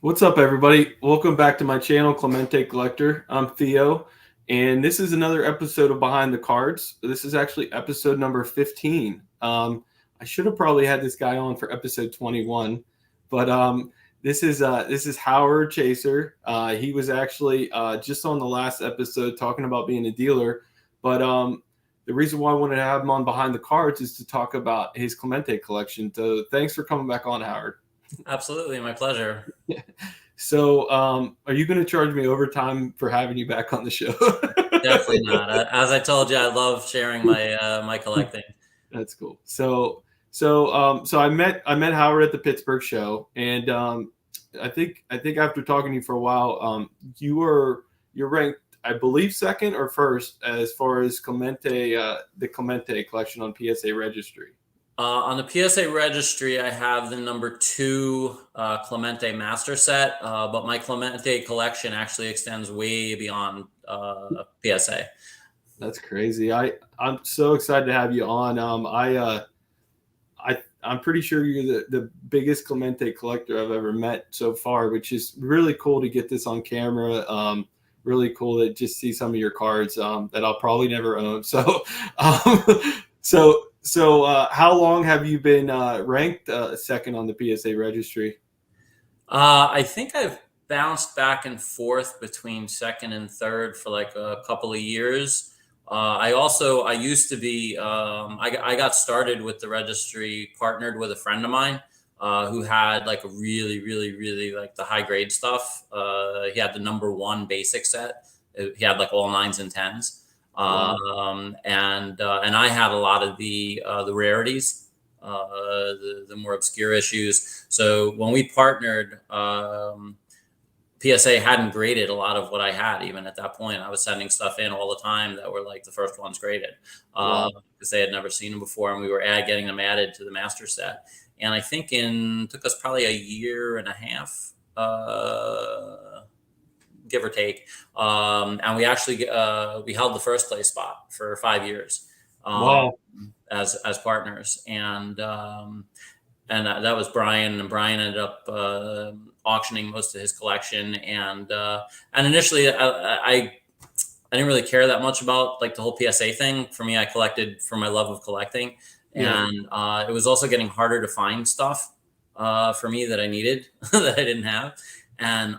What's up, everybody? Welcome back to my channel, Clemente Collector. I'm Theo, and this is another episode of Behind the Cards. This is actually episode number 15. I should have probably had this guy on for episode 21, but this is Howard Chasser. He was actually just on the last episode talking about being a dealer, but the reason why I wanted to have him on Behind the Cards is to talk about his Clemente collection. So thanks for coming back on, Howard. Absolutely, my pleasure. So, are you going to charge me overtime for having you back on the show? Definitely not. As I told you, I love sharing my collecting. That's cool. So I met Howard at the Pittsburgh show, and I think after talking to you for a while, you're ranked, I believe, second or first as far as Clemente, the Clemente collection on PSA registry. On the PSA registry, I have the number 2 Clemente master set, but my Clemente collection actually extends way beyond PSA. That's crazy. I'm so excited to have you on. I'm pretty sure you're the biggest Clemente collector I've ever met so far, which is really cool to get this on camera. Really cool to just see some of your cards that I'll probably never own. So, So how long have you been ranked second on the PSA registry? I think I've bounced back and forth between second and third for like a couple of years. I used to be, I got started with the registry, partnered with a friend of mine who had like a really like the high grade stuff. He had the number 1 basic set. He had like all 9s and 10s. And I had a lot of the rarities, the more obscure issues. So when we partnered, PSA hadn't graded a lot of what I had. Even at that point, I was sending stuff in all the time that were like the first ones graded because they had never seen them before, and we were getting them added to the master set. And I think took us probably a year and a half. Give or take, and we actually we held the first place spot for 5 years as partners, and that was Brian, and Brian ended up auctioning most of his collection, and initially I didn't really care that much about like the whole PSA thing. For me, I collected for my love of collecting, and it was also getting harder to find stuff for me that I needed that I didn't have. And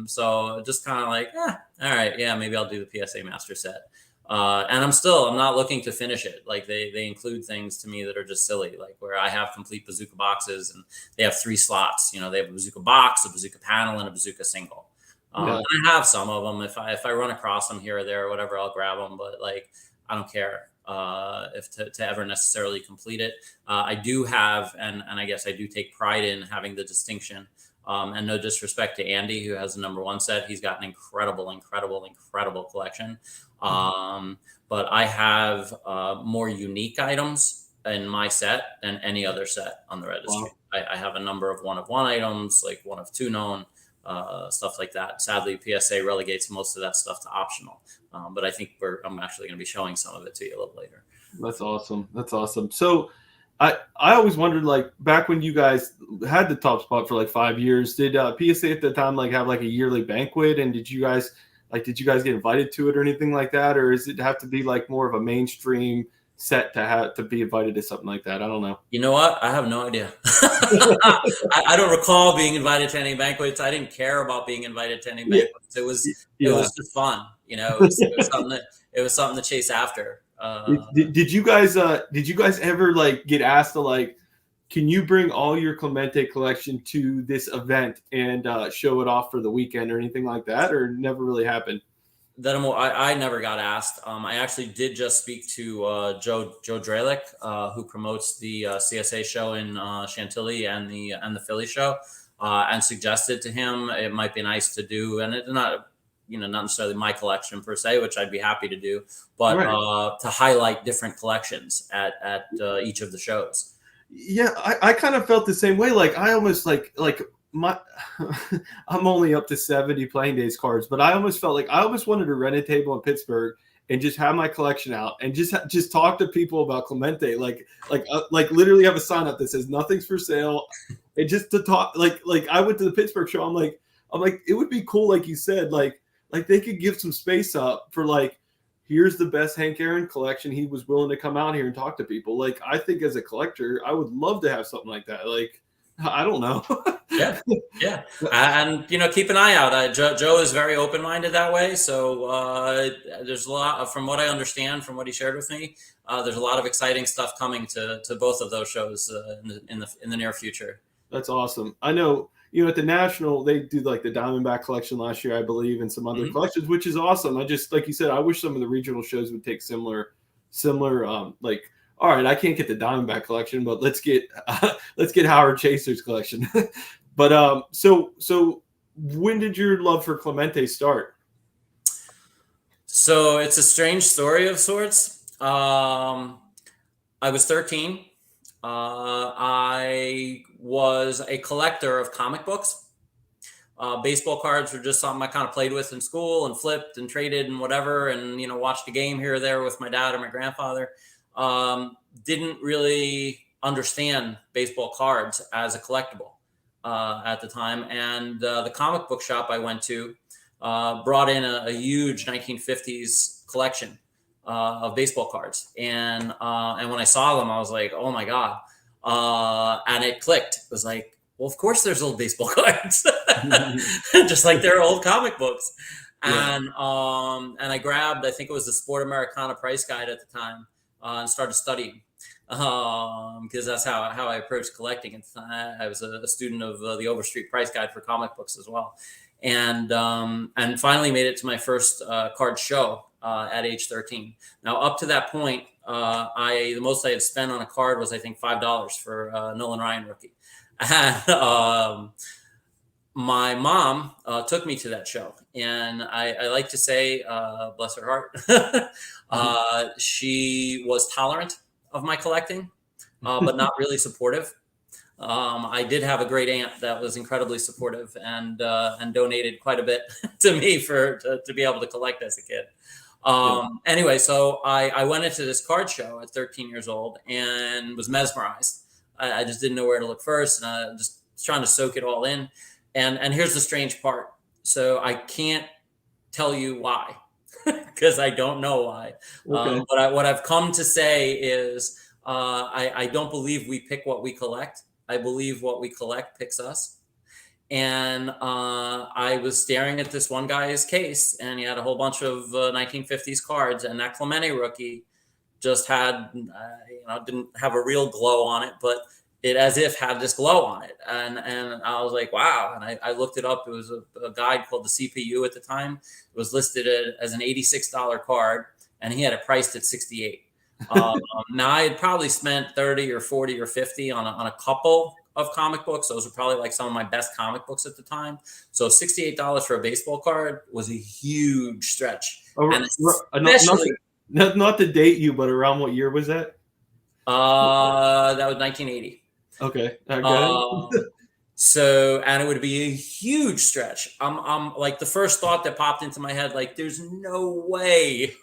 so just kind of like, all right, yeah, maybe I'll do the PSA master set. And I'm not looking to finish it. Like they include things to me that are just silly, like where I have complete bazooka boxes and they have 3 slots. You know, they have a bazooka box, a bazooka panel, and a bazooka single. I have some of them. If I run across them here or there or whatever, I'll grab them. But like, I don't care if to ever necessarily complete it. I do have, and I guess I do take pride in having the distinction. And no disrespect to Andy, who has the number 1 set. He's got an incredible collection. But I have more unique items in my set than any other set on the registry. Wow. I have a number of 1 of 1 items, like 1 of 2 known, stuff like that. Sadly, PSA relegates most of that stuff to optional. But I think I'm actually going to be showing some of it to you a little later. That's awesome. So I always wondered, like, back when you guys had the top spot for like 5 years, did PSA at the time like have like a yearly banquet, and did you guys get invited to it or anything like that, or does it have to be like more of a mainstream set to be invited to something like that? I don't know. You know what? I have no idea. I don't recall being invited to any banquets. I didn't care about being invited to any banquets. It was just fun, you know. It was something to chase after. Did you guys ever like get asked to like, can you bring all your Clemente collection to this event and show it off for the weekend or anything like that, or never really happened? I never got asked. I actually did just speak to Joe Dralick, who promotes the CSA show in Chantilly and the Philly show, and suggested to him it might be nice to do, and it's not necessarily my collection per se, which I'd be happy to do, but to highlight different collections at each of the shows. Yeah, I kind of felt the same way. Like I almost like I'm only up to 70 playing days cards, but I almost felt like I almost wanted to rent a table in Pittsburgh and just have my collection out and just talk to people about Clemente, like literally have a sign up that says nothing's for sale, and just to talk. Like I went to the Pittsburgh show. I'm like it would be cool, like you said, like they could give some space up for like, here's the best Hank Aaron collection. He was willing to come out here and talk to people. Like, I think as a collector, I would love to have something like that. Like, I don't know. Yeah. And, keep an eye out. Joe is very open-minded that way. So there's a lot, from what I understand, from what he shared with me, there's a lot of exciting stuff coming to both of those shows in the near future. That's awesome. I know, at the National, they do like the Diamondback collection last year, I believe, and some other collections, which is awesome. I just, like you said, I wish some of the regional shows would take similar, like, all right, I can't get the Diamondback collection, but let's get Howard Chasser's collection. But so when did your love for Clemente start? So it's a strange story of sorts. I was 13. I was a collector of comic books. Baseball cards were just something I kind of played with in school and flipped and traded and whatever, and watched a game here or there with my dad or my grandfather. Didn't really understand baseball cards as a collectible at the time, and the comic book shop I went to brought in a huge 1950s collection of baseball cards, and when I saw them, I was like, oh my god, and it clicked. It was like, well, of course there's old baseball cards, just like there are old comic books. Yeah. And I grabbed, I think it was the Sport Americana price guide at the time, and started studying, because that's how I approached collecting. And I was a student of the Overstreet price guide for comic books as well, and finally made it to my first card show at age 13. Now, up to that point, the most I had spent on a card was, I think, $5 for Nolan Ryan rookie. And my mom took me to that show, and I like to say, bless her heart, she was tolerant of my collecting, but not really supportive. I did have a great aunt that was incredibly supportive and donated quite a bit to me to be able to collect as a kid. Anyway, so I went into this card show at 13 years old and was mesmerized. I just didn't know where to look first, and I just was trying to soak it all in. And here's the strange part. So I can't tell you why, because I don't know why. Okay. What I've come to say is I don't believe we pick what we collect. I believe what we collect picks us. And I was staring at this one guy's case, and he had a whole bunch of 1950s cards, and that Clemente rookie just had, didn't have a real glow on it, but it as if had this glow on it. And I was like, wow. And I looked it up. It was a guide called the CPU at the time. It was listed as an $86 card, and he had it priced at $68. Now I had probably spent 30 or 40 or 50 on a couple of comic books. Those were probably like some of my best comic books at the time. So $68 for a baseball card was a huge stretch. And especially, not to date you, but around what year was that? That was 1980. Okay. So, and it would be a huge stretch. I'm like, the first thought that popped into my head, like, there's no way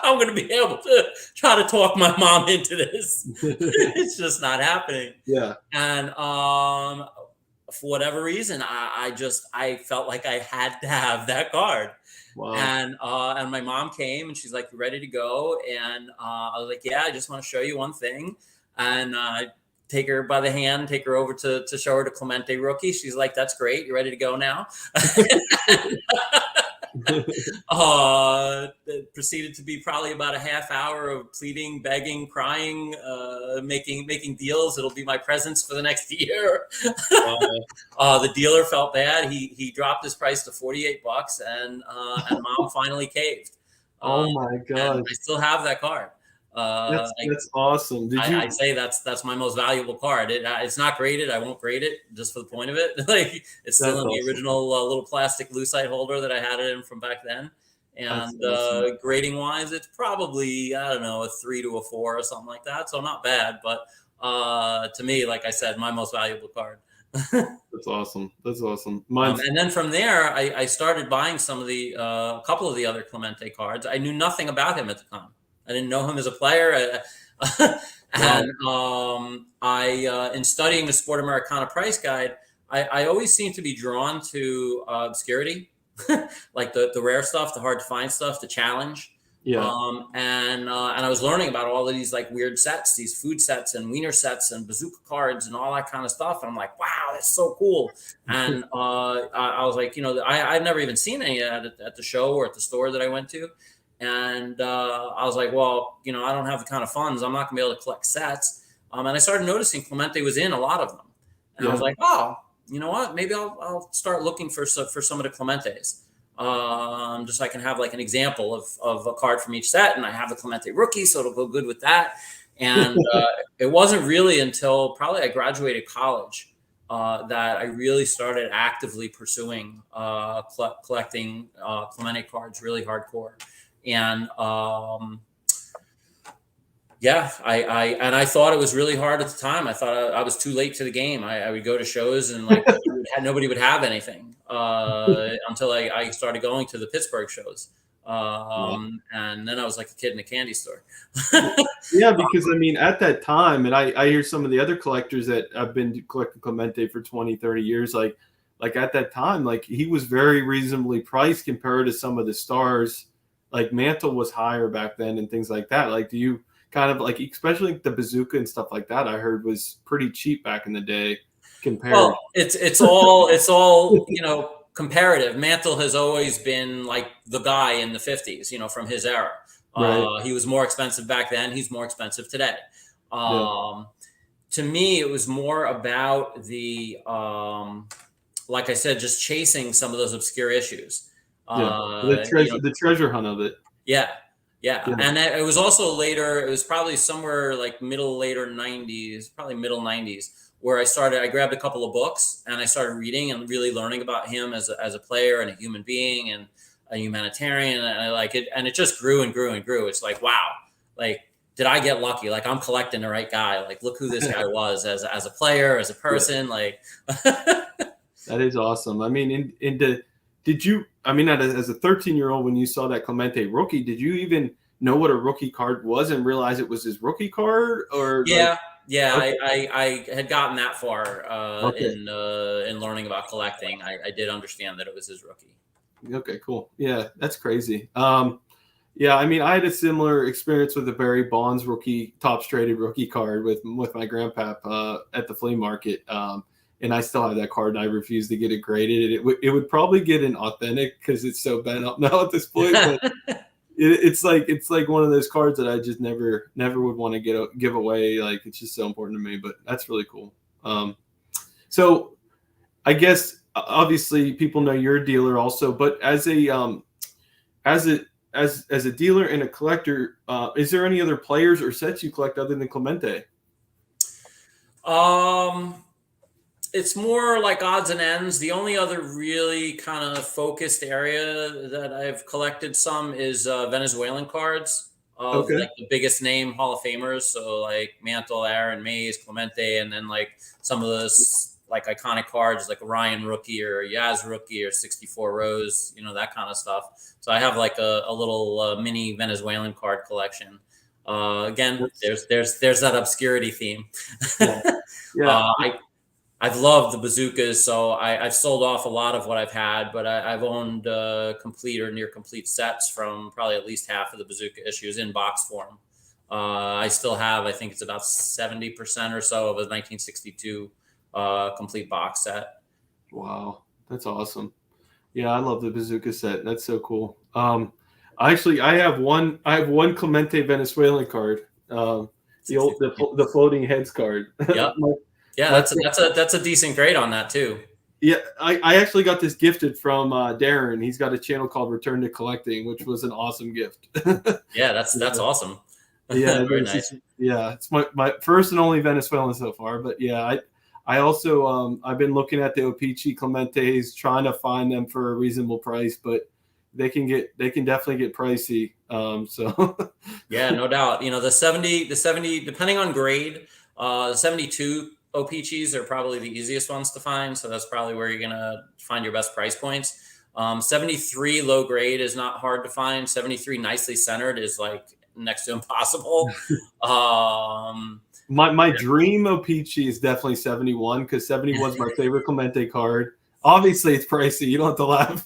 I'm going to be able to try to talk my mom into this. It's just not happening. Yeah. And for whatever reason, I felt like I had to have that card. Wow. And my mom came, and she's like, "You ready to go?" And I was like, "Yeah, I just want to show you one thing." And take her by the hand, take her over to show her the Clemente rookie. She's like, "That's great. You ready to go now?" It proceeded to be probably about a half hour of pleading, begging, crying, making deals. It'll be my presence for the next year. The dealer felt bad. He dropped his price to $48, and mom finally caved. Oh my God! I still have that card. That's awesome. I say that's my most valuable card. It's not graded. I won't grade it just for the point of it. Like, it's still in the original little plastic lucite holder that I had it in from back then. And awesome. Grading wise, it's probably, I don't know, a 3 to a 4 or something like that. So not bad, but to me, like I said, my most valuable card. That's awesome. That's awesome. And then from there, I started buying some of the a couple of the other Clemente cards. I knew nothing about him at the time. I didn't know him as a player. And in studying the Sport Americana price guide, I always seem to be drawn to obscurity, like the rare stuff, the hard to find stuff, the challenge. Yeah. And I was learning about all of these like weird sets, these food sets and wiener sets and bazooka cards and all that kind of stuff. And I'm like, wow, that's so cool. And I was like, I've never even seen any at the show or at the store that I went to. And I was like, well, I don't have the kind of funds. I'm not gonna be able to collect sets. And I started noticing Clemente was in a lot of them. And I was like, oh, you know what? Maybe I'll start looking for some of the Clementes. Just so I can have like an example of a card from each set, and I have the Clemente rookie, so it'll go good with that. And it wasn't really until probably I graduated college that I really started actively pursuing collecting Clemente cards really hardcore. And I thought it was really hard at the time. I thought I was too late to the game. I would go to shows and like nobody would have anything until I started going to the Pittsburgh shows. And then I was like a kid in a candy store. Yeah, because I mean, at that time, and I hear some of the other collectors that have been collecting Clemente for 20, 30 years, like at that time, like he was very reasonably priced compared to some of the stars. Like Mantle was higher back then and things like that. Like, do you kind of like, especially the bazooka and stuff like that, I heard was pretty cheap back in the day compared. Well, it's all comparative. Mantle has always been like the guy in the 50s, from his era. Right. He was more expensive back then. He's more expensive today. To me, it was more about the, like I said, just chasing some of those obscure issues. The treasure hunt of it. Yeah. And it was also later, it was probably somewhere like middle 90s, where I grabbed a couple of books and I started reading and really learning about him as a player and a human being and a humanitarian. And I like it. And it just grew and grew and grew. It's like, wow, like, did I get lucky? Like, I'm collecting the right guy. Like, look who this guy was as a player, as a person. Like, that is awesome. I mean, did you, I mean, as a 13-year-old, when you saw that Clemente rookie, did you even know what a rookie card was and realize it was his rookie card? Or okay. I had gotten that far in learning about collecting. I did understand that it was his rookie. Okay, cool. Yeah, that's crazy. Yeah, I mean, I had a similar experience with the Barry Bonds rookie, top-rated rookie card with my grandpap at the flea market. And I still have that card, and I refuse to get it graded. It would probably get an authentic because it's so bent up now at this point. But it's like one of those cards that I just never would want to give away. Like, it's just so important to me. But that's really cool. So I guess obviously people know you're a dealer also, but as a dealer and a collector, is there any other players or sets you collect other than Clemente? It's more like odds and ends. The only other really kind of focused area that I've collected some is Venezuelan cards of like the biggest name Hall of Famers. So like Mantle, Aaron, Mays, Clemente, and then like some of those like iconic cards like Ryan rookie or Yaz rookie or 64 Rose, that kind of stuff. So I have like a little mini Venezuelan card collection. Again, there's that obscurity theme. I've loved the bazookas, so I've sold off a lot of what I've had, but I've owned complete or near complete sets from probably at least half of the bazooka issues in box form. I still have, I think it's about 70% or so of a 1962 complete box set. Wow, that's awesome. Yeah, I love the bazooka set. That's so cool. I have one Clemente Venezuelan card. The floating heads card. Yep. Yeah, that's a decent grade on that too. Yeah, I actually got this gifted from Darren. He's got a channel called Return to Collecting, which was an awesome gift. Yeah, that's awesome. Yeah, very nice. It's my first and only Venezuelan so far. But yeah, I also I've been looking at the Opichi Clementes, trying to find them for a reasonable price, but they can definitely get pricey. Yeah, no doubt. The 70 depending on grade. 72 O-Pee-Chees are probably the easiest ones to find. So that's probably where you're going to find your best price points. 73 low grade is not hard to find. 73 nicely centered is like next to impossible. My dream O-Pee-Chee is definitely 71 because 71 is my favorite Clemente card. Obviously, it's pricey. You don't have to laugh.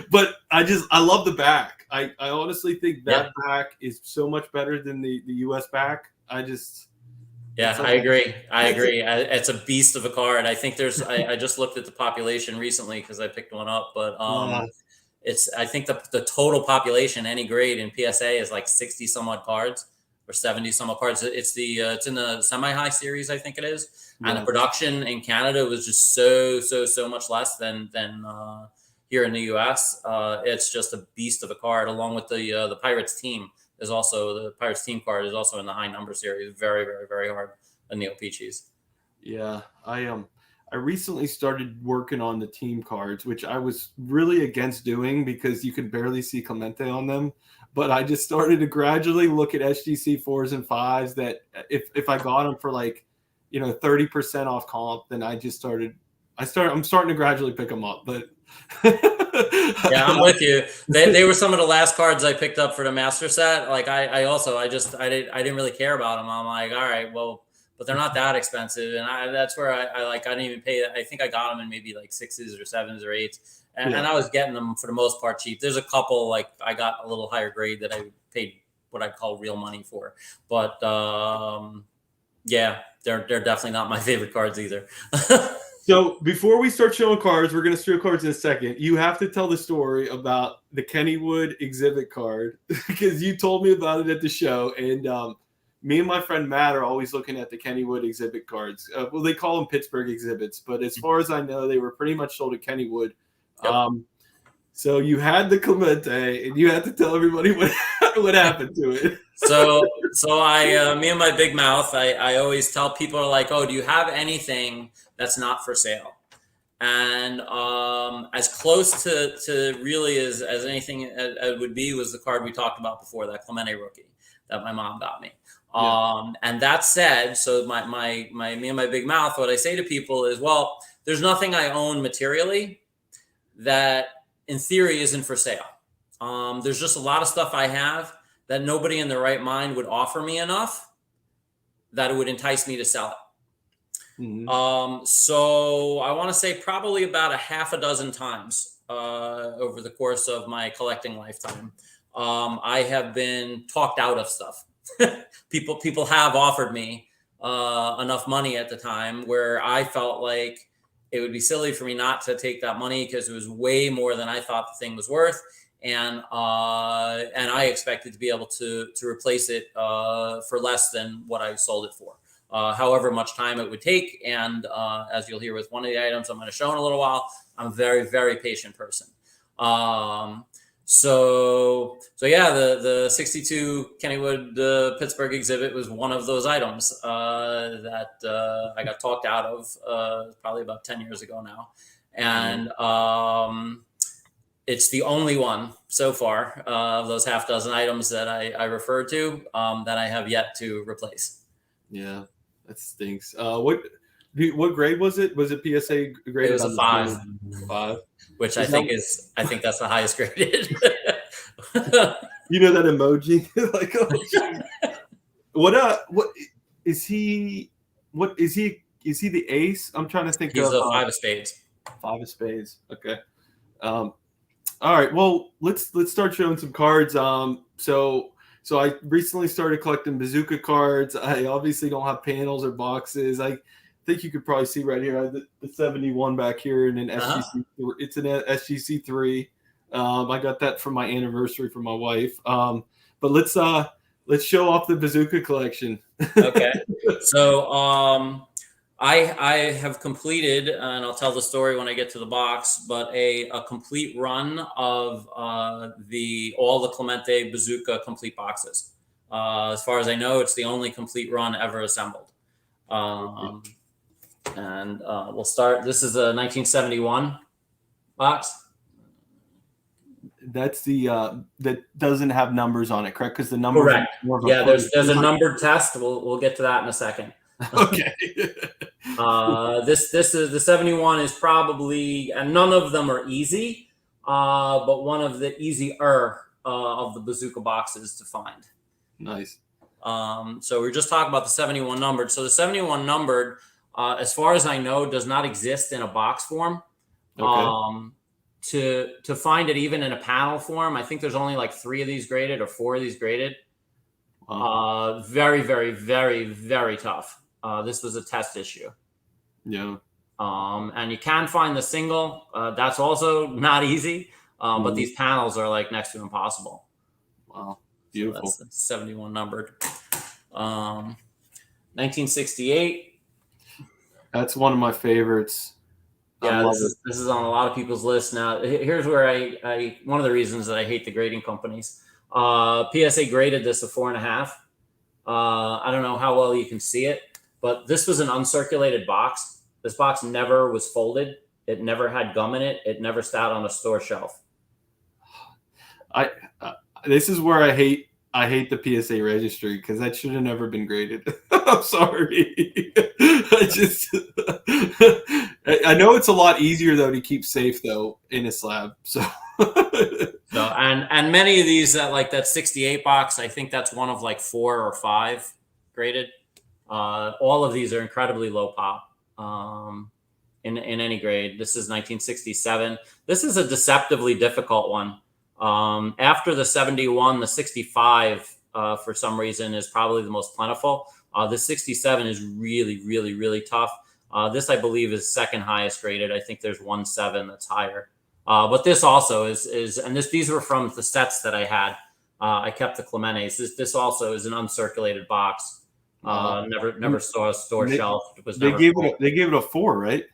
But I love the back. I honestly think that back is so much better than the US back. I agree. It's a beast of a card. I think I just looked at the population recently because I picked one up, but I think the total population, any grade in PSA, is like 60 some odd cards or 70 some odd cards. It's in the semi-high series, I think it is. Yeah. And the production in Canada was just so much less than here in the US. It's just a beast of a card, along with the Pirates team. The Pirates team card is also in the high number series. Very, very, very hard in the O-Pee-Chees. Yeah, I recently started working on the team cards, which I was really against doing because you could barely see Clemente on them. But I just started to gradually look at SGC 4s and 5s that if I got them for 30% off comp, then I'm starting to gradually pick them up. But yeah, I'm with you. They were some of the last cards I picked up for the master set. Like I didn't really care about them. I'm like, all right, well, but they're not that expensive, and that's where I didn't even pay. I think I got them in maybe like 6s or 7s or 8s, and I was getting them for the most part cheap. There's a couple like I got a little higher grade that I paid what I'd call real money for, but yeah, they're definitely not my favorite cards either. So before we start showing cards, we're going to show cards in a second. You have to tell the story about the Kennywood exhibit card because you told me about it at the show. And me and my friend Matt are always looking at the Kennywood exhibit cards. Well, they call them Pittsburgh exhibits, but as far as I know, they were pretty much sold at Kennywood. Yep. So you had the Clemente, and you had to tell everybody what happened to it. So me and my big mouth, I always tell people like, oh, do you have anything that's not for sale? And as close to really as anything it would be was the card we talked about before, that Clemente rookie that my mom got me. Yeah. And that said, so me and my big mouth, what I say to people is, well, there's nothing I own materially that in theory isn't for sale. There's just a lot of stuff I have that nobody in their right mind would offer me enough that it would entice me to sell it. Mm-hmm. So I want to say probably about a half a dozen times over the course of my collecting lifetime, I have been talked out of stuff. People have offered me enough money at the time where I felt like it would be silly for me not to take that money because it was way more than I thought the thing was worth. And I expected to be able to replace it for less than what I sold it for, however much time it would take. And as you'll hear with one of the items I'm going to show in a little while, I'm a very, very patient person. So yeah, the 62 Kennywood Pittsburgh exhibit was one of those items that I got talked out of probably about 10 years ago now. And it's the only one so far of those half dozen items that I referred to that I have yet to replace. Yeah, that stinks. What grade was it? Was it PSA grade? It was a 5. 5. Which I think that's the highest graded. You know that emoji? Like, oh, what is he? What is he? Is he the ace? I'm trying to think. He's a 5 of spades. 5 of spades. Okay. All right. Well, let's start showing some cards. So I recently started collecting bazooka cards. I obviously don't have panels or boxes. I think you could probably see right here the 71 back here and an SGC. It's an SGC 3. I got that for my anniversary from my wife. But let's show off the bazooka collection. Okay. So I have completed, and I'll tell the story when I get to the box, but a complete run of all the Clemente bazooka complete boxes. As far as I know, it's the only complete run ever assembled. And we'll start. This is a 1971 box. That's the that doesn't have numbers on it, correct? Because the number. Correct. Yeah, there's a numbered test. We'll get to that in a second. Okay. This is the 71 is probably, and none of them are easy, but one of the easier of the bazooka boxes to find. Nice. So we are just talking about the 71 numbered. So the 71 numbered, as far as I know, does not exist in a box form. Okay. To find it even in a panel form, I think there's only like 3 of these graded or 4 of these graded. Very, very, very, very tough. This was a test issue. Yeah. And you can find the single. That's also not easy. But these panels are like next to impossible. Wow. Beautiful. So that's 71 numbered. 1968. That's one of my favorites. Yeah, this is on a lot of people's list now. Here's where I one of the reasons that I hate the grading companies. PSA graded this a 4.5. I don't know how well you can see it, but this was an uncirculated box. This box never was folded. It never had gum in it. It never sat on a store shelf. This is where I hate the PSA registry, because that should have never been graded. I'm sorry. I know it's a lot easier though to keep safe though in a slab. So and many of these that 68 box, I think that's one of like 4 or 5 graded. All of these are incredibly low pop. In any grade. This is 1967. This is a deceptively difficult one. After the 71, the 65, for some reason, is probably the most plentiful. The 67 is really, really, really tough. This, I believe, is second highest graded. I think there's 1.7 that's higher. But this also is and these were from the sets that I had. I kept the Clementes. This also is an uncirculated box. Never saw a store shelf. It was they gave it a 4, right?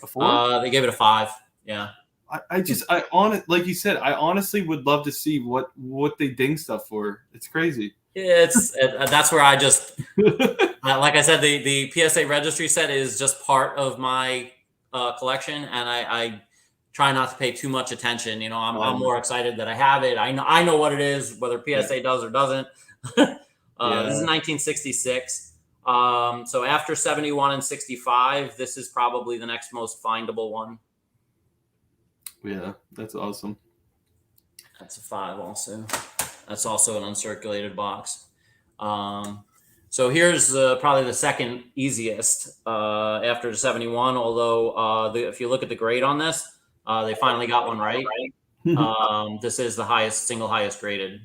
A 4? They gave it a 5. Yeah. Like you said, I honestly would love to see what they ding stuff for. It's crazy. That's where I just like I said, the PSA registry set is just part of my collection, and I try not to pay too much attention. You know, I'm more excited that I have it. I know what it is, whether PSA does or doesn't. This is 1966. So after 71 and 65, this is probably the next most findable one. Yeah, that's awesome. That's a 5 also. That's also an uncirculated box. So here's probably the second easiest after the 71, although if you look at the grade on this, they finally got one right. This is the single highest graded.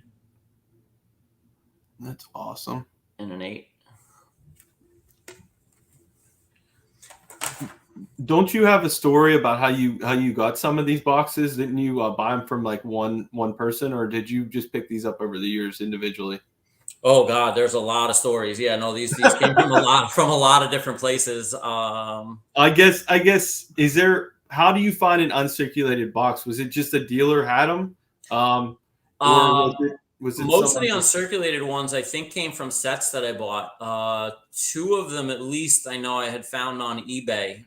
That's awesome. And an 8. Don't you have a story about how you got some of these boxes? Didn't you buy them from like one person, or did you just pick these up over the years individually? Oh God, there's a lot of stories. Yeah, no, these came from a lot of different places. I guess how do you find an uncirculated box? Was it just a dealer had them? Or was it most of the uncirculated ones I think came from sets that I bought. 2 of them at least I know I had found on eBay.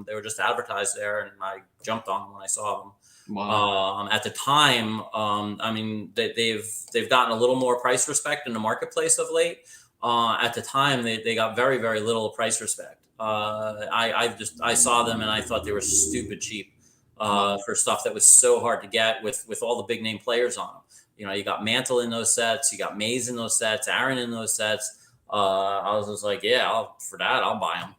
They were just advertised there, and I jumped on them when I saw them. Wow. At the time, I mean, they've gotten a little more price respect in the marketplace of late. At the time, they got very, very little price respect. I saw them and I thought they were stupid cheap for stuff that was so hard to get with all the big name players on them. You know, you got Mantle in those sets, you got Mays in those sets, Aaron in those sets. I was just like, yeah, for that, I'll buy them.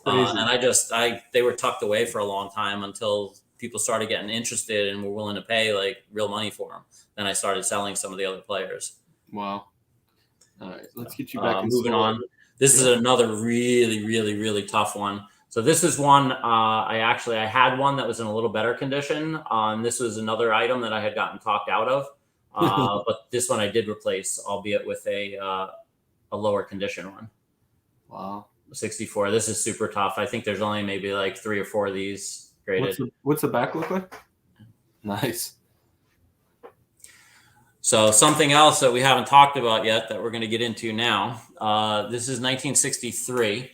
And they were tucked away for a long time until people started getting interested and were willing to pay like real money for them. Then I started selling some of the other players. Wow. All right, let's get you back. Moving on. This is another really, really, really tough one. So this is one I had one that was in a little better condition. This was another item that I had gotten talked out of, but this one I did replace, albeit with a lower condition one. Wow. 64. This is super tough. I think there's only maybe like 3 or 4 of these graded. What's the back look like? Nice. So something else that we haven't talked about yet that we're going to get into now. This is 1963.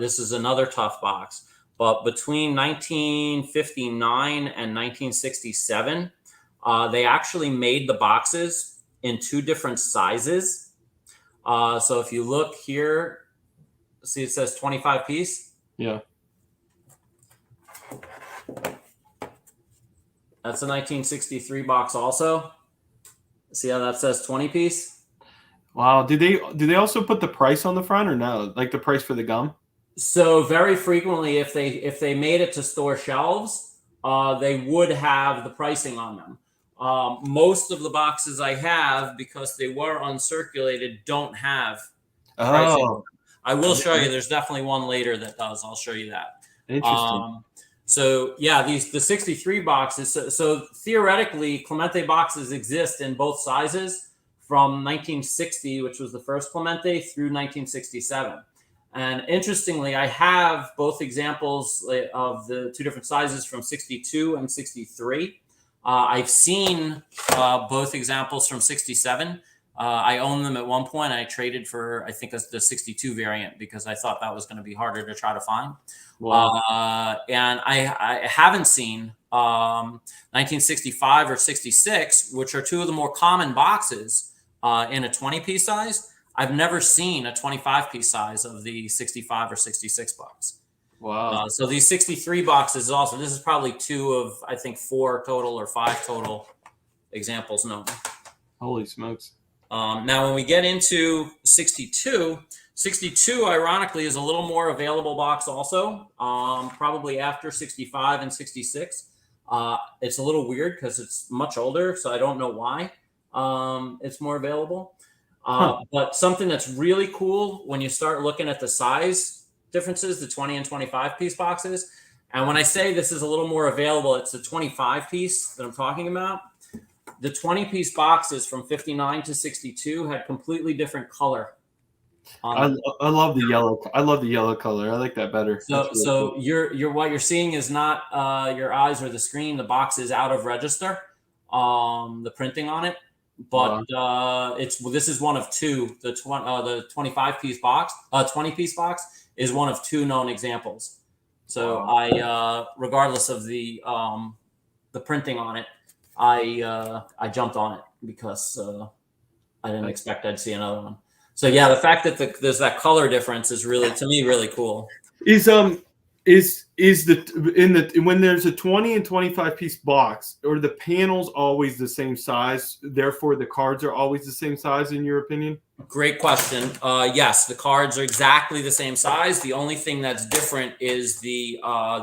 This is another tough box. But between 1959 and 1967, they actually made the boxes in 2 different sizes. So if you look here, see it says 25 piece. Yeah. That's a 1963 box also. See how that says 20 piece? Wow. Do they also put the price on the front or no? Like the price for the gum? So very frequently, if they made it to store shelves, they would have the pricing on them. Most of the boxes I have, because they were uncirculated, don't have pricing on Oh, them. I will show okay. you. There's definitely one later that does. I'll show you that. Interesting. So yeah, the 63 boxes. So theoretically, Clemente boxes exist in both sizes from 1960, which was the first Clemente, through 1967. And interestingly, I have both examples of the two different sizes from 62 and 63. I've seen both examples from 67. I owned them at one point. I traded for, I think, the 62 variant because I thought that was going to be harder to try to find. Wow. And I haven't seen 1965 or 66, which are two of the more common boxes in a 20-piece size. I've never seen a 25-piece size of the 65 or 66 box. Wow. So these 63 boxes also, this is probably two of, I think, 4 total or 5 total examples known. Holy smokes. Now, when we get into 62, 62, ironically, is a little more available box also, probably after 65 and 66. It's a little weird because it's much older, so I don't know why it's more available. But something that's really cool when you start looking at the size differences, the 20 and 25 piece boxes. And when I say this is a little more available, it's the 25 piece that I'm talking about. The 20 piece boxes from 59 to 62 had completely different color. I love the yellow. I love the yellow color. I like that better. So, cool. you're what you're seeing is not your eyes or the screen. The box is out of register. The printing on it. But this is one of two. The 25 piece box, 20 piece box is one of two known examples. So I, regardless of the printing on it, I jumped on it because I didn't expect I'd see another one. So yeah, the fact that there's that color difference is really, to me, really cool. When there's a 20 and 25 piece box, are the panels always the same size? Therefore, the cards are always the same size, in your opinion? Great question. Yes, the cards are exactly the same size. The only thing that's different is the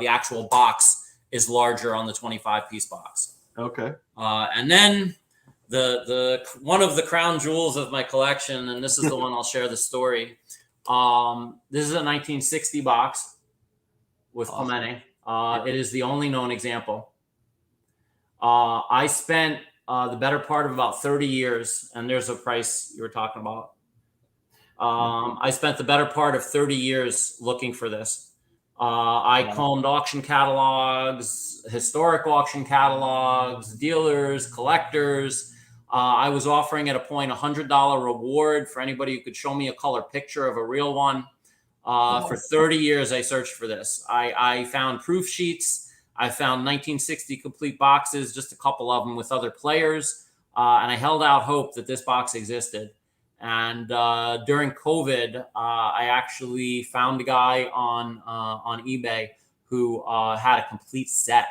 actual box is larger on the 25 piece box. Okay. And then the one of the crown jewels of my collection, and this is the one I'll share the story. This is a 1960 box with Clemente. It is the only known example. I spent the better part of about 30 years, and there's a price you were talking about. I spent the better part of 30 years looking for this. I combed auction catalogs, historic auction catalogs, dealers, collectors. I was offering at a point $100 reward for anybody who could show me a color picture of a real one. For 30 years, I searched for this. I found proof sheets. I found 1960 complete boxes, just a couple of them with other players. And I held out hope that this box existed. And during COVID, I actually found a guy on eBay who had a complete set,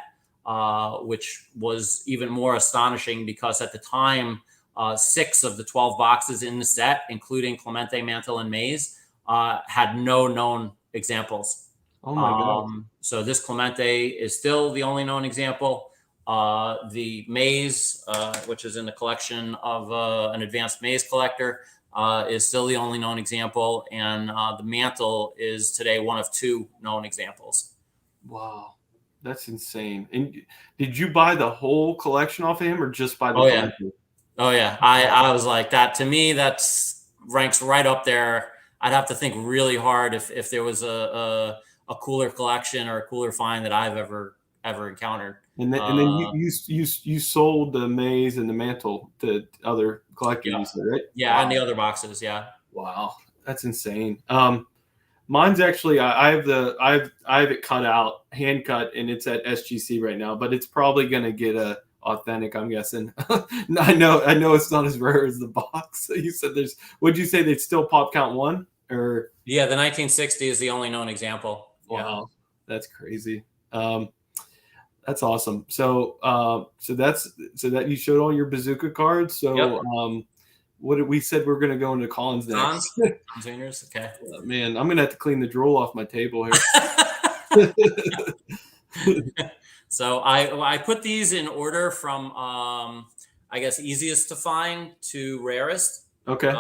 which was even more astonishing because at the time, 6 of the 12 boxes in the set, including Clemente, Mantle, and Maze, had no known examples. Oh my God. So this Clemente is still the only known example. The Maze, which is in the collection of an advanced Maze collector, is still the only known example. And the Mantle is today one of 2 known examples. Wow. That's insane. And did you buy the whole collection off of him or just buy the Clemente? Oh, yeah. I was like, that to me, that's ranks right up there. I'd have to think really hard if there was a cooler collection or a cooler find that I've ever encountered. And then you sold the Maze and the Mantle to other collectors, right? Yeah, and the other boxes, yeah. Wow, that's insane. Mine's actually I have it cut out, hand cut, and it's at SGC right now. But it's probably going to get a authentic, I'm guessing. I know it's not as rare as the box. You said there's. Would you say they'd still pop count one or? Yeah, the 1960 is the only known example. Wow, that's crazy. That's awesome. So, so that you showed all your bazooka cards. So, Yep. what did we said we're going to go into cons next? Cons winners. Okay. Man, I'm going to have to clean the drool off my table here. So I put these in order from I guess easiest to find to rarest. Okay.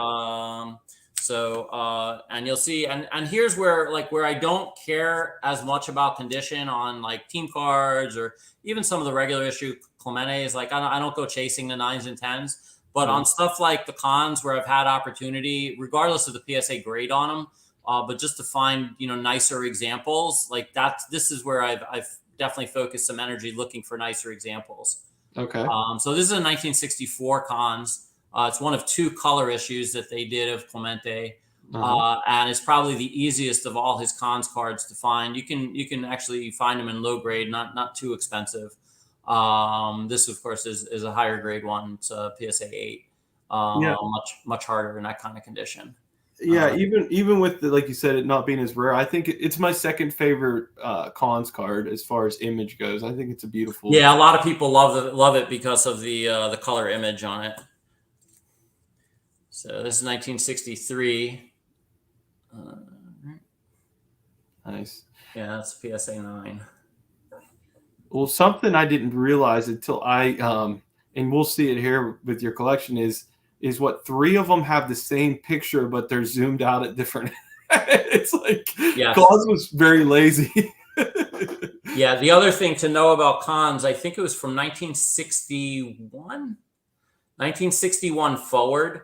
And you'll see, and here's where I don't care as much about condition on like team cards or even some of the regular issue Clemente. Like I don't go chasing the 9s and 10s, but on stuff like the cons where I've had opportunity, regardless of the PSA grade on them, but just to find nicer examples like that. This is where I've definitely focused some energy looking for nicer examples. Okay. So this is a 1964 cons. It's one of 2 color issues that they did of Clemente, and it's probably the easiest of all his cons cards to find. You can actually find them in low grade, not too expensive. This of course is a higher grade one. It's a PSA 8, much harder in that kind of condition. Yeah, even with like you said, it not being as rare, I think it's my second favorite cons card as far as image goes. I think it's a beautiful. Yeah, a lot of people love it because of the color image on it. So this is 1963. Nice. Yeah, that's PSA 9. Well, something I didn't realize until and we'll see it here with your collection is what 3 of them have the same picture, but they're zoomed out at different. It's like Cons was very lazy. Yeah, the other thing to know about cons, I think it was from 1961 forward.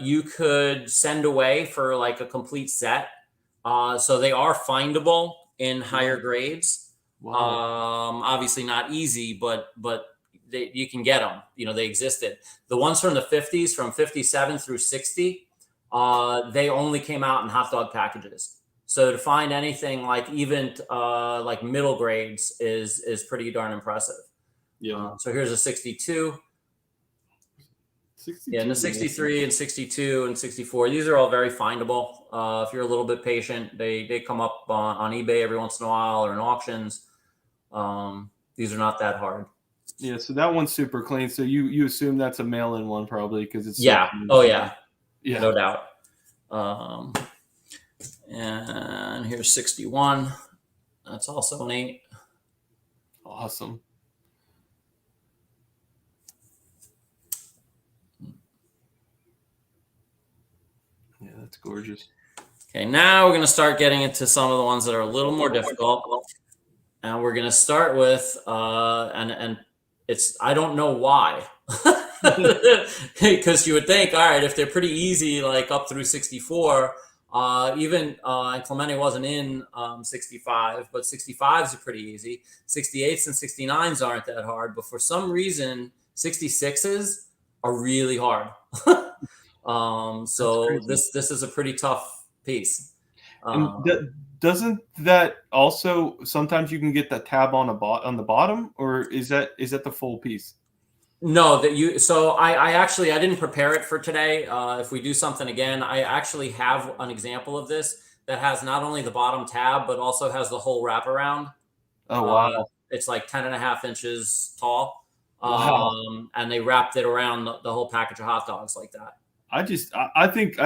You could send away for like a complete set. So they are findable in higher grades. Wow. Obviously not easy, but you can get them. They existed. The ones from the 50s, from 57 through 60, they only came out in hot dog packages. So to find anything like even like middle grades is pretty darn impressive. Yeah. So here's a 62. 62. Yeah, and the 63 and 62 and 64. These are all very findable. If you're a little bit patient, they come up on eBay every once in a while or in auctions. These are not that hard. Yeah, so that one's super clean. So you assume that's a mail-in one probably because it's yeah. So yeah, no doubt. And here's 61. That's also an 8. Awesome. Yeah, that's gorgeous. Okay, now we're going to start getting into some of the ones that are a little more difficult. And we're going to start with, and it's, I don't know why. Because you would think, all right, if they're pretty easy, like up through 64, even and Clemente wasn't in 65, but 65s are pretty easy. 68s and 69s aren't that hard, but for some reason, 66s are really hard. So this is a pretty tough piece. Doesn't that also sometimes you can get that tab on the bottom, or is that the full piece? No, so I actually, I didn't prepare it for today. If we do something again, I actually have an example of this that has not only the bottom tab, but also has the whole wraparound. Oh, wow. It's like 10.5 inches tall. Wow. And they wrapped it around the whole package of hot dogs like that. I think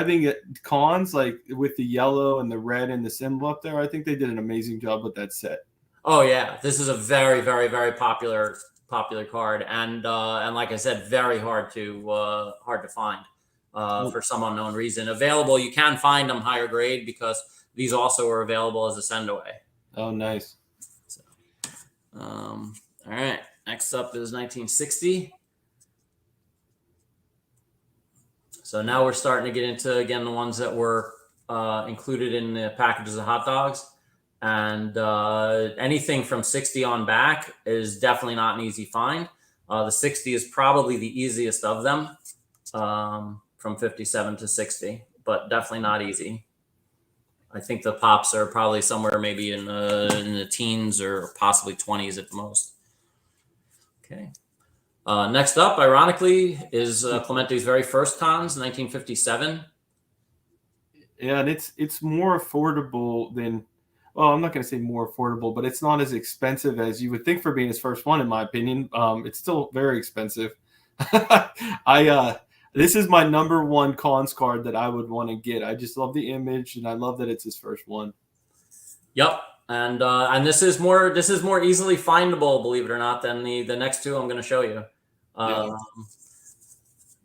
cons, like with the yellow and the red and the symbol up there, I think they did an amazing job with that set. Oh yeah. This is a very, very, very popular card, and like I said, very hard to find for some unknown reason. Available, you can find them higher grade because these also are available as a send away. Oh, nice. So, all right, next up is 1960. So now we're starting to get into, again, the ones that were included in the packages of hot dogs. And anything from 60 on back is definitely not an easy find. The 60 is probably the easiest of them, from 57 to 60, but definitely not easy. I think the pops are probably somewhere maybe in the teens or possibly 20s at the most. Okay. Next up, ironically, is Clemente's very first cons, 1957. Yeah, and it's more affordable than, well, I'm not going to say more affordable, but it's not as expensive as you would think for being his first one, in my opinion. It's still very expensive. This is my number one cons card that I would want to get. I just love the image, and I love that it's his first one. Yep, and this is more easily findable, believe it or not, than the next two I'm going to show you.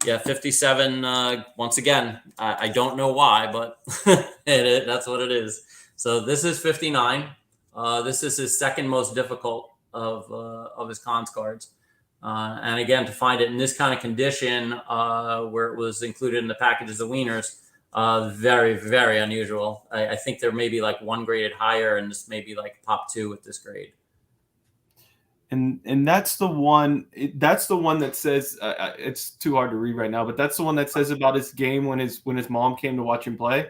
Yeah, 57. Once again, I don't know why, but that's what it is. So this is 59. This is his second most difficult of his cons cards. And again, to find it in this kind of condition, where it was included in the packages of wieners, very, very unusual. I think there may be like one graded higher, and this may be like top 2 with this grade. And that's the one. That's the one that says it's too hard to read right now, but that's the one that says about his game when his mom came to watch him play.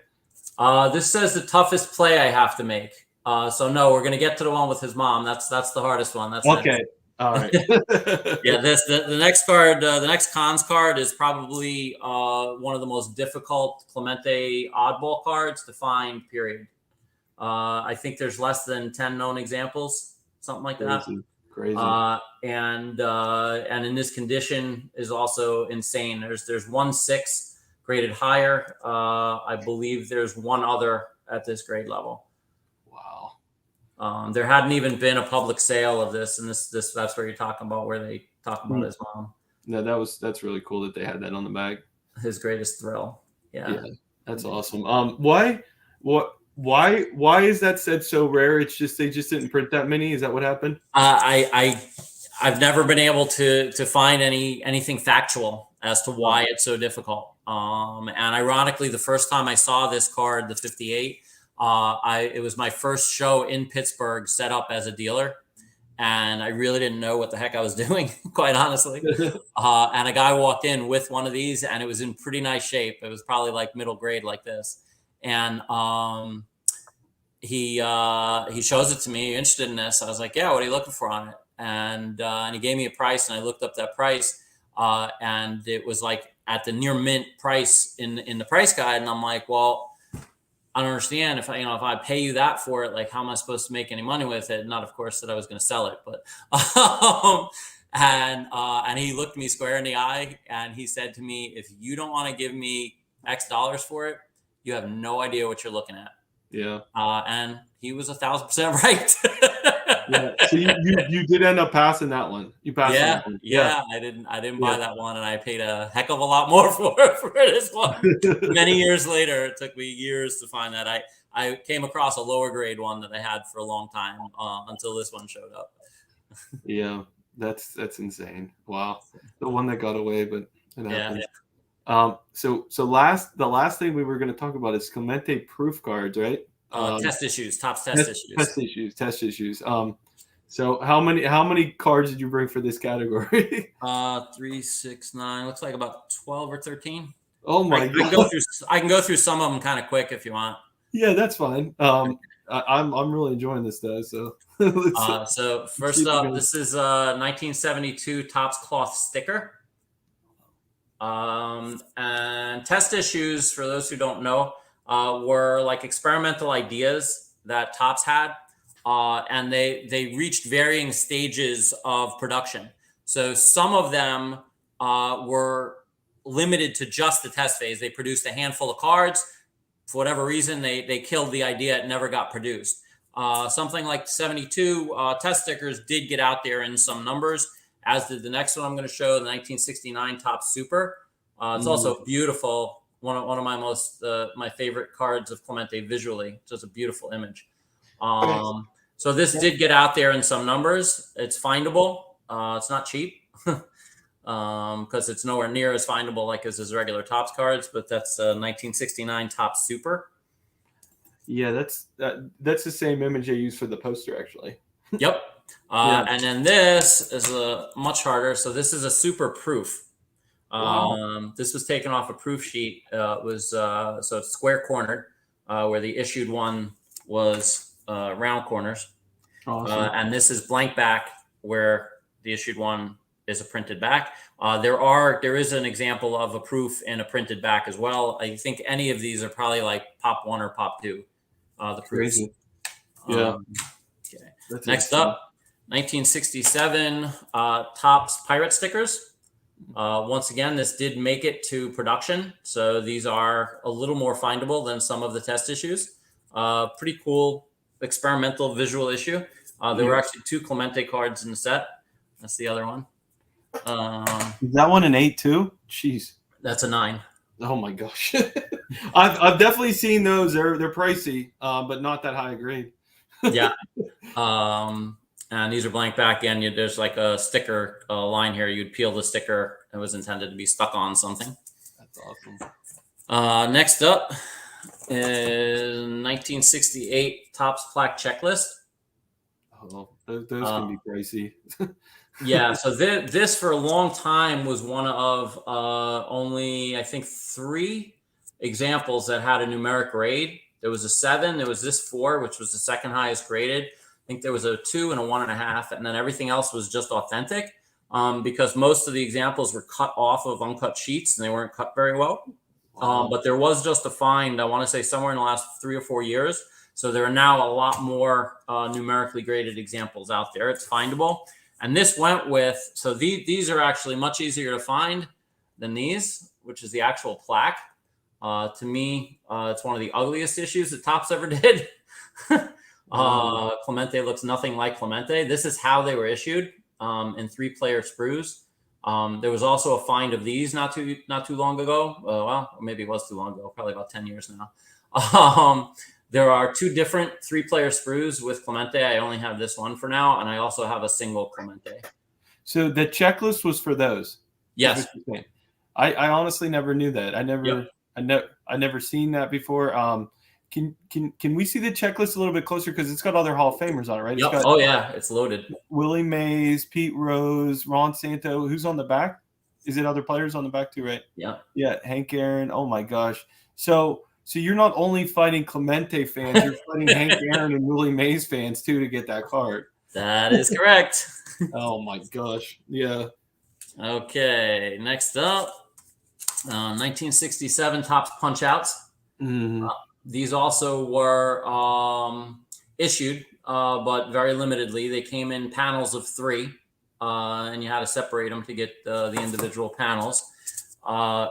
This says the toughest play I have to make. So no, we're gonna get to the one with his mom. That's the hardest one. That's okay. All right. Yeah, the next card, the next cons card is probably one of the most difficult Clemente oddball cards to find. Period. I think there's less than 10 known examples, something like that. Crazy. And in this condition is also insane. There's 1/6 graded higher. I believe there's one other at this grade level. Wow. There hadn't even been a public sale of this, and that's where you're talking about, where they talk about his mom. No, that's really cool that they had that on the bag. His greatest thrill. Yeah, that's awesome. Why is that said so rare? It's just they just didn't print that many. Is that what happened? I've never been able to find anything factual as to why it's so difficult. And ironically, the first time I saw this card, the 58, it was my first show in Pittsburgh, set up as a dealer, and I really didn't know what the heck I was doing, quite honestly. And a guy walked in with one of these, and it was in pretty nice shape. It was probably like middle grade, like this. And he shows it to me. You're interested in this? I was like, yeah. What are you looking for on it? And he gave me a price, and I looked up that price, and it was like at the near mint price in the price guide. And I'm like, well, I don't understand. If I pay you that for it, like, how am I supposed to make any money with it? Not, of course, that I was going to sell it, but and he looked me square in the eye, and he said to me, if you don't want to give me X dollars for it, you have no idea what you're looking at. Yeah. And he was 1,000% right. Yeah. So you did end up passing that one. You passed that one. Yeah. I didn't buy that one, and I paid a heck of a lot more for this one. Many years later, it took me years to find that. I came across a lower grade one that I had for a long time until this one showed up. Yeah, that's insane. Wow. The one that got away, but it happened. So the last thing we were going to talk about is Clemente proof cards, right? Test issues, Topps test issues. Test issues. So how many cards did you bring for this category? 3, 6, 9. Looks like about 12 or 13. Oh my god! I can go through some of them kind of quick if you want. Yeah, that's fine. I'm really enjoying this though. So so first up, this is 1972 Topps cloth sticker. And test issues, for those who don't know, were like experimental ideas that Topps had, and they reached varying stages of production. So some of them were limited to just the test phase. They produced a handful of cards. For whatever reason, they killed the idea. It never got produced. Something like 72 test stickers did get out there in some numbers, as did the next one I'm going to show, the 1969 Topps Super. It's also beautiful. One of my my favorite cards of Clemente visually. Just a beautiful image. So this did get out there in some numbers. It's findable. It's not cheap because it's nowhere near as findable like as his regular Topps cards. But that's 1969 Topps Super. Yeah, that's the same image I used for the poster, actually. Yep. And then this is much harder. So this is a super proof. Wow. This was taken off a proof sheet. It was so it's square cornered, where the issued one was round corners. Awesome. And this is blank back, where the issued one is a printed back. There is an example of a proof in a printed back as well. I think any of these are probably like Pop 1 or Pop 2, the proofs. Crazy. Yeah. Okay. That's Next up, 1967 Topps Pirate stickers. Once again, this did make it to production, so these are a little more findable than some of the test issues. Pretty cool experimental visual issue. There were actually 2 Clemente cards in the set. That's the other one. Is that one an 8 too? Jeez. That's a 9. Oh my gosh. I've definitely seen those. They're pricey, but not that high a grade. Yeah. And these are blank back end. There's like a sticker line here. You'd peel the sticker. It was intended to be stuck on something. That's awesome. Next up is 1968 Topps plaque checklist. Oh, those can be pricey. Yeah, so this for a long time was one of only, I think, 3 examples that had a numeric grade. There was a 7, there was this 4, which was the second highest graded. I think there was a 2 and a 1.5, and then everything else was just authentic, because most of the examples were cut off of uncut sheets and they weren't cut very well. Wow. But there was just a find, I want to say somewhere in the last 3 or 4 years. So there are now a lot more numerically graded examples out there. It's findable. And this went with, so these are actually much easier to find than these, which is the actual plaque. To me, it's one of the ugliest issues that Topps ever did. Clemente looks nothing like Clemente. This is how they were issued in 3-player sprues. There was also a find of these not too long ago. Well, maybe it was too long ago, probably about 10 years now. There are 2 different 3-player sprues with Clemente. I only have this one for now, and I also have a single Clemente. So the checklist was for those. Yes. I honestly never knew that. I never seen that before. Can we see the checklist a little bit closer, because it's got other Hall of Famers on it, right? Yep. Oh yeah, it's loaded. Willie Mays, Pete Rose, Ron Santo. Who's on the back? Is it other players on the back too, right? Yeah. Yeah, Hank Aaron. Oh my gosh. So you're not only fighting Clemente fans, you're fighting Hank Aaron and Willie Mays fans too to get that card. That is correct. Oh my gosh. Yeah. Okay. Next up, 1967 Topps punch outs. Mm-hmm. These also were issued, but very limitedly. They came in panels of 3, and you had to separate them to get the individual panels.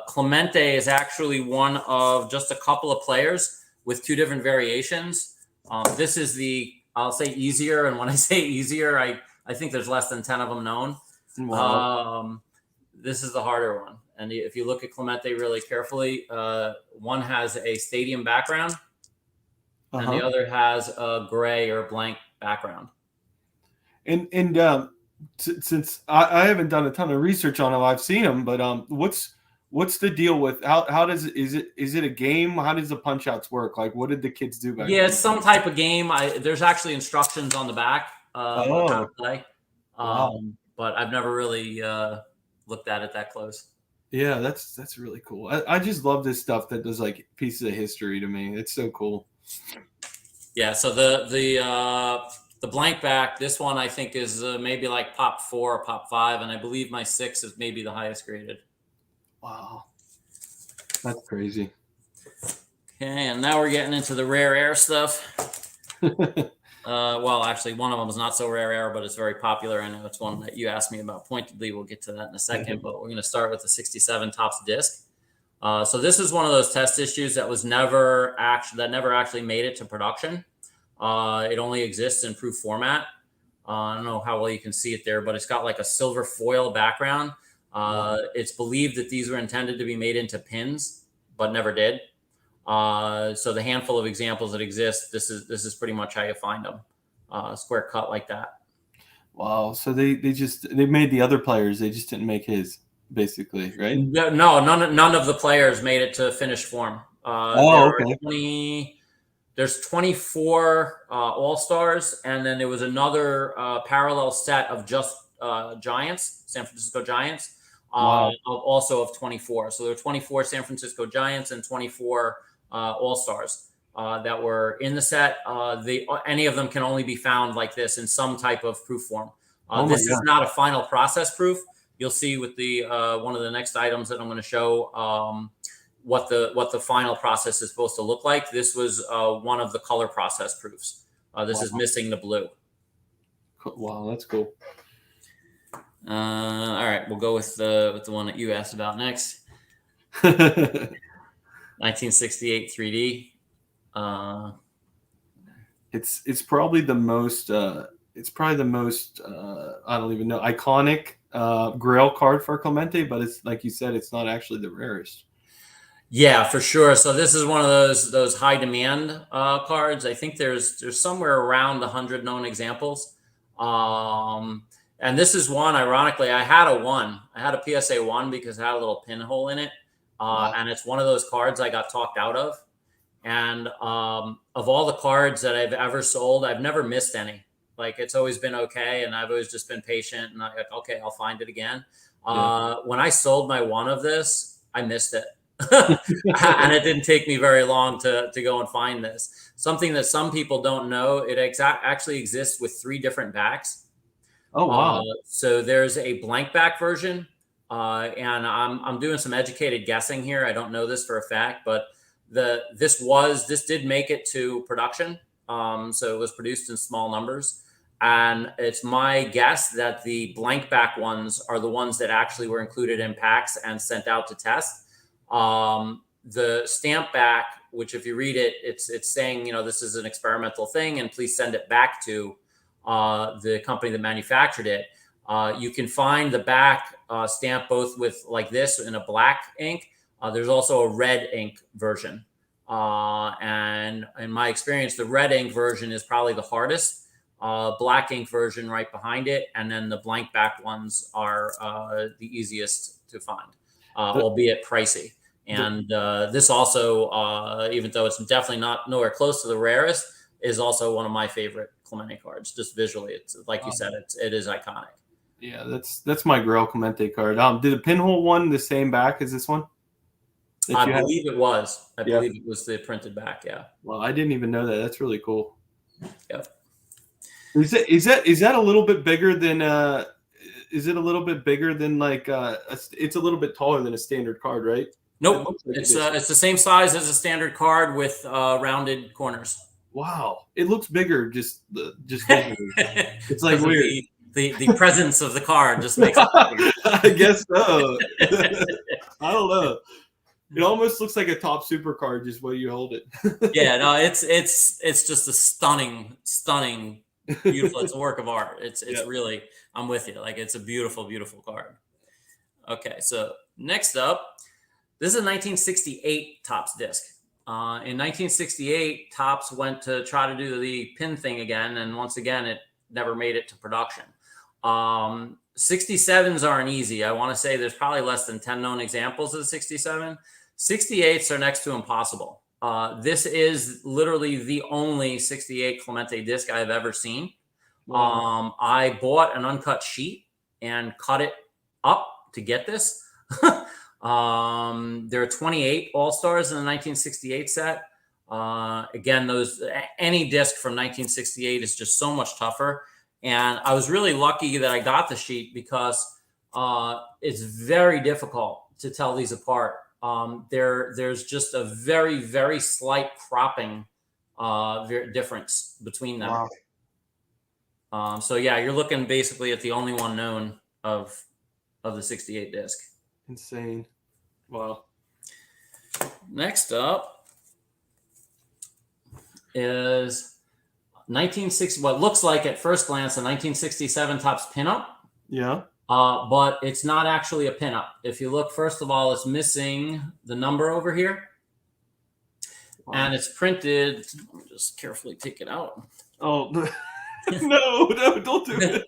Clemente is actually one of just a couple of players with 2 different variations. This is I'll say easier, and when I say easier, I think there's less than 10 of them known. Wow. This is the harder one. And if you look at Clemente really carefully, one has a stadium background, and the other has a gray or blank background. And since I haven't done a ton of research on them, I've seen them, but what's the deal with how is it a game? How does the punch outs work? Like, what did the kids do back then? It's some type of game. There's actually instructions on the back how to play. Wow. But I've never really looked at it that close. Yeah, that's really cool. I just love this stuff that does like pieces of history to me. It's so cool. Yeah, so the blank back, this one I think is maybe like Pop 4 or Pop 5, and I believe my 6 is maybe the highest graded. Wow, that's crazy. Okay, and now we're getting into the rare air stuff. Well, actually, one of them is not so rare air, but it's very popular. I know it's one that you asked me about pointedly. We'll get to that in a second, but we're going to start with the 67 Topps disc. So this is one of those test issues that never actually made it to production. It only exists in proof format. I don't know how well you can see it there, but it's got like a silver foil background. It's believed that these were intended to be made into pins, but never did. So the handful of examples that exist, this is pretty much how you find them, square cut like that. Wow. So they made the other players. They just didn't make his, basically, right? No, none of the players made it to finished form. Okay. There's 24 All-Stars, and then there was another parallel set of just Giants, San Francisco Giants, also of 24. So there were 24 San Francisco Giants and 24 All-Stars that were in the set. Any of them can only be found like this in some type of proof form. This is not a final process proof. you'll see with the one of the next items that I'm going to show what the final process is supposed to look like. This was one of the color process proofs. This is missing the blue. Wow, that's cool. All right, we'll go with the one that you asked about next. 1968 3D. It's probably the most I don't even know, iconic grail card for Clemente, but it's like you said, it's not actually the rarest. Yeah, for sure. So this is one of those high demand cards. I think there's somewhere around 100 known examples. And this is one, ironically, I had a PSA 1 because it had a little pinhole in it. Wow. And it's one of those cards I got talked out of. And of all the cards that I've ever sold, I've never missed any. Like, it's always been okay. And I've always just been patient. And okay, I'll find it again. When I sold my one of this, I missed it. And it didn't take me very long to go and find this. Something that some people don't know, it actually exists with 3 different backs. Oh, wow. So there's a blank back version. And I'm doing some educated guessing here. I don't know this for a fact, but this did make it to production. So it was produced in small numbers. And it's my guess that the blank back ones are the ones that actually were included in packs and sent out to test. The stamp back, which if you read it, it's saying, this is an experimental thing and please send it back to the company that manufactured it. You can find the back stamp both with like this in a black ink. There's also a red ink version. And in my experience, the red ink version is probably the hardest. Black ink version right behind it. And then the blank back ones are the easiest to find, albeit pricey. And this also, even though it's definitely nowhere close to the rarest, is also one of my favorite Clemente cards. Just visually, it's like you said, it is iconic. Yeah, that's my Grail Clemente card. Did the pinhole one the same back as this one? I believe it was. I believe it was the printed back. Yeah. Well, I didn't even know that. That's really cool. Yep. Is that a little bit bigger than? Is it a little bit bigger than like? It's a little bit taller than a standard card, right? Nope. It's the same size as a standard card with rounded corners. Wow, it looks bigger. Just visually. It's like weird. The presence of the card just makes it bigger. I guess so. I don't know. It almost looks like a top super card just while you hold it. Yeah, no, it's just a stunning, beautiful. It's a work of art. It's really, I'm with you. Like, it's a beautiful, beautiful card. Okay, so next up, this is a 1968 Topps disc. In 1968, Topps went to try to do the pin thing again, and once again, it never made it to production. 67s aren't easy. I want to say there's probably less than 10 known examples of the 67. 68s are next to impossible. This is literally the only 68 Clemente disc I've ever seen. Wow. I bought an uncut sheet and cut it up to get this. There are 28 All-Stars in the 1968 set. Again, any disc from 1968 is just so much tougher. And I was really lucky that I got the sheet because it's very difficult to tell these apart. There's just a very, very slight cropping difference between them. Wow. So yeah, you're looking basically at the only one known of the 68 disc. Insane. Wow. Next up is 1960. What looks like at first glance a 1967 Topps pinup. Yeah. But it's not actually a pinup. If you look, first of all, it's missing the number over here. Wow. And it's printed. Let me just carefully take it out. Oh, no, don't do it.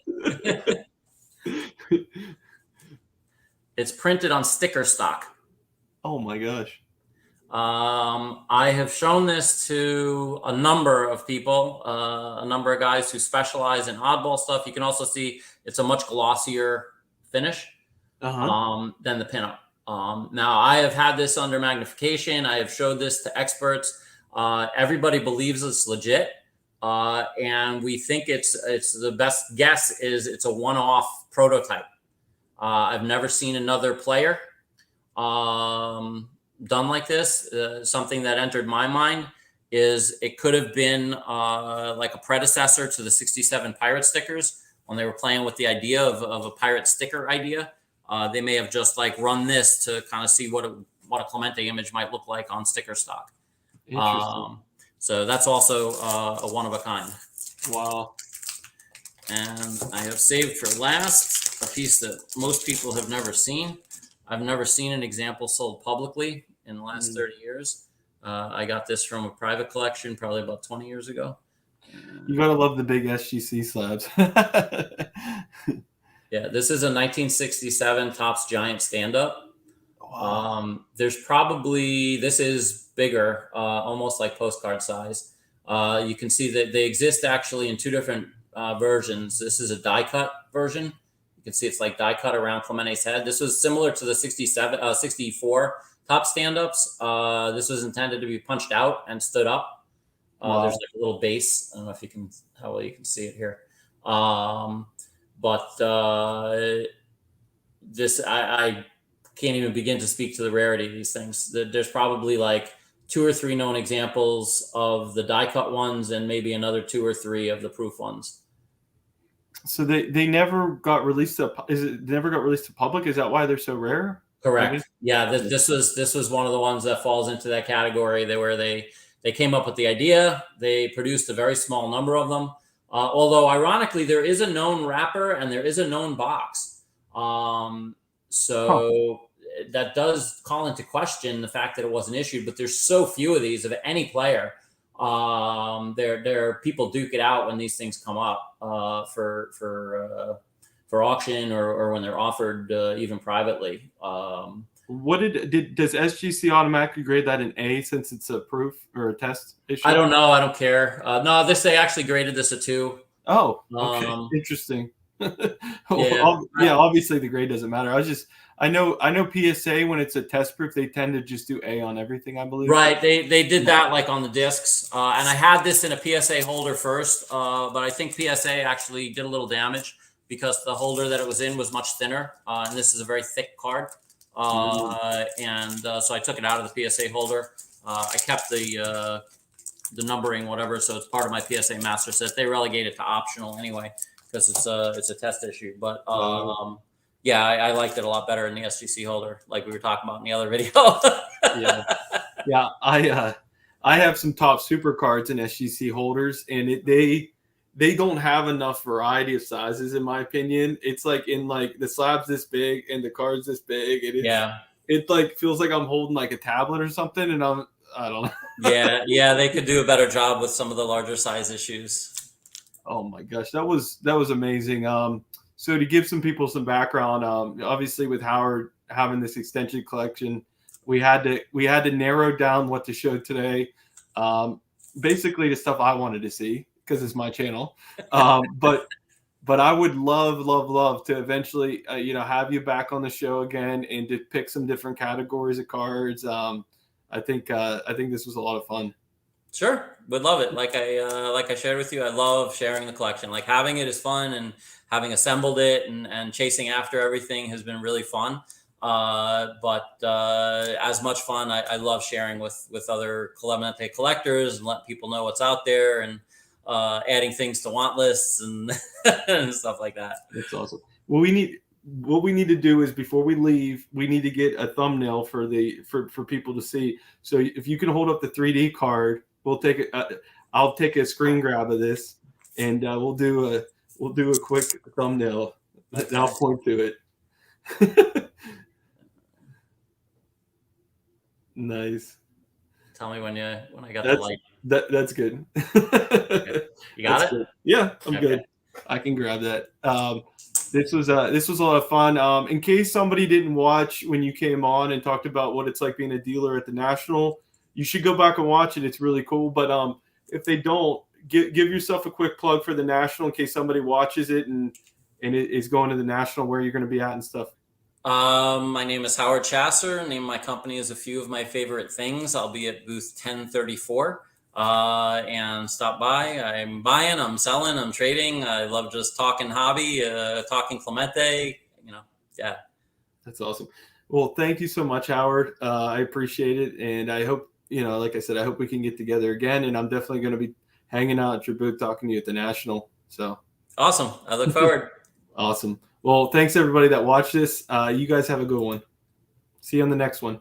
It's printed on sticker stock. Oh my gosh. I have shown this to a number of people, a number of guys who specialize in oddball stuff. You can also see it's a much glossier finish than the pinup. Now, I have had this under magnification. I have showed this to experts. Everybody believes it's legit. And we think it's the best guess is it's a one-off prototype. I've never seen another player done like this. Something that entered my mind is it could have been like a predecessor to the 67 pirate stickers when they were playing with the idea of a pirate sticker idea. They may have just like run this to kind of see what a Clemente image might look like on sticker stock. Interesting. So that's also a one of a kind. Wow. And I have saved for last a piece that most people have never seen. I've never seen an example sold publicly in the last 30 years. I got this from a private collection probably about 20 years ago. You gotta love the big SGC slabs. Yeah, this is a 1967 Topps Giant stand-up. Wow. There's probably, this is bigger, almost like postcard size. You can see that they exist actually in two different versions. This is a die cut version. You can see it's like die cut around Clemente's head. This was similar to the 64 Top stand-ups. This was intended to be punched out and stood up. Wow. There's like a little base. I don't know if you can, how well you can see it here. But this, I can't even begin to speak to the rarity of these things. There's probably like 2 or 3 known examples of the die cut ones and maybe another 2 or 3 of the proof ones. So they never got released to, never got released to public? Is that why they're so rare? Correct. Yeah, this was one of the ones that falls into that category. They came up with the idea. They produced a very small number of them. Although ironically, there is a known wrapper and there is a known box. That does call into question the fact that it wasn't issued. But there's so few of these of any player. People duke it out when these things come up for auction or when they're offered even privately. Does SGC automatically grade that an A since it's a proof or a test issue? I don't know. I don't care. No, they actually graded this a 2. Oh, okay. Interesting. Yeah. Obviously the grade doesn't matter. I know PSA, when it's a test proof, they tend to just do A on everything, I believe. Right. They did that like on the discs. And I had this in a PSA holder first, but I think PSA actually did a little damage because the holder that it was in was much thinner. And this is a very thick card. So I took it out of the PSA holder. I kept the numbering, whatever. So it's part of my PSA master set. They relegate it to optional anyway, because it's a test issue. But yeah, I liked it a lot better in the SGC holder, like we were talking about in the other video. Yeah. I have some top super cards in SGC holders, and they don't have enough variety of sizes, in my opinion. It's like in like the slab's this big and the card's this big, and it like feels like I'm holding like a tablet or something, and I don't know. Yeah, they could do a better job with some of the larger size issues. Oh my gosh, that was amazing. So to give some people some background, obviously with Howard having this extension collection, we had to narrow down what to show today. Basically the stuff I wanted to see, because it's my channel. But I would love to eventually, have you back on the show again and to pick some different categories of cards. I think this was a lot of fun. Sure, would love it. Like I shared with you, I love sharing the collection. Like having it is fun, and having assembled it and chasing after everything has been really fun. But as much fun, I love sharing with other Clemente collectors and letting people know what's out there, and adding things to want lists and, and stuff like that. That's awesome. Well, what we need to do is, before we leave, we need to get a thumbnail for people to see. So if you can hold up the 3D card, we'll take it. I'll take a screen grab of this, and we'll do a quick thumbnail. Okay. I'll point to it. Nice. Tell me when I got the light. That's good. Okay. You got it? Good. Yeah, I'm good. I can grab that. This was a lot of fun. In case somebody didn't watch when you came on and talked about what it's like being a dealer at the National, you should go back and watch it. It's really cool. But if they don't, give yourself a quick plug for the National in case somebody watches it and it is going to the National, where you're going to be at and stuff. My name is Howard Chasser. Name of my company is a few of my favorite things. I'll be at booth 1034. And stop by. I'm buying, I'm selling, I'm trading. I love just talking hobby, talking Clemente, Yeah. That's awesome. Well, thank you so much, Howard. I appreciate it. And I hope, like I said, I hope we can get together again. And I'm definitely going to be hanging out at your booth, talking to you at the National. So Awesome. I look forward. Awesome. Well, thanks everybody that watched this. You guys have a good one. See you on the next one.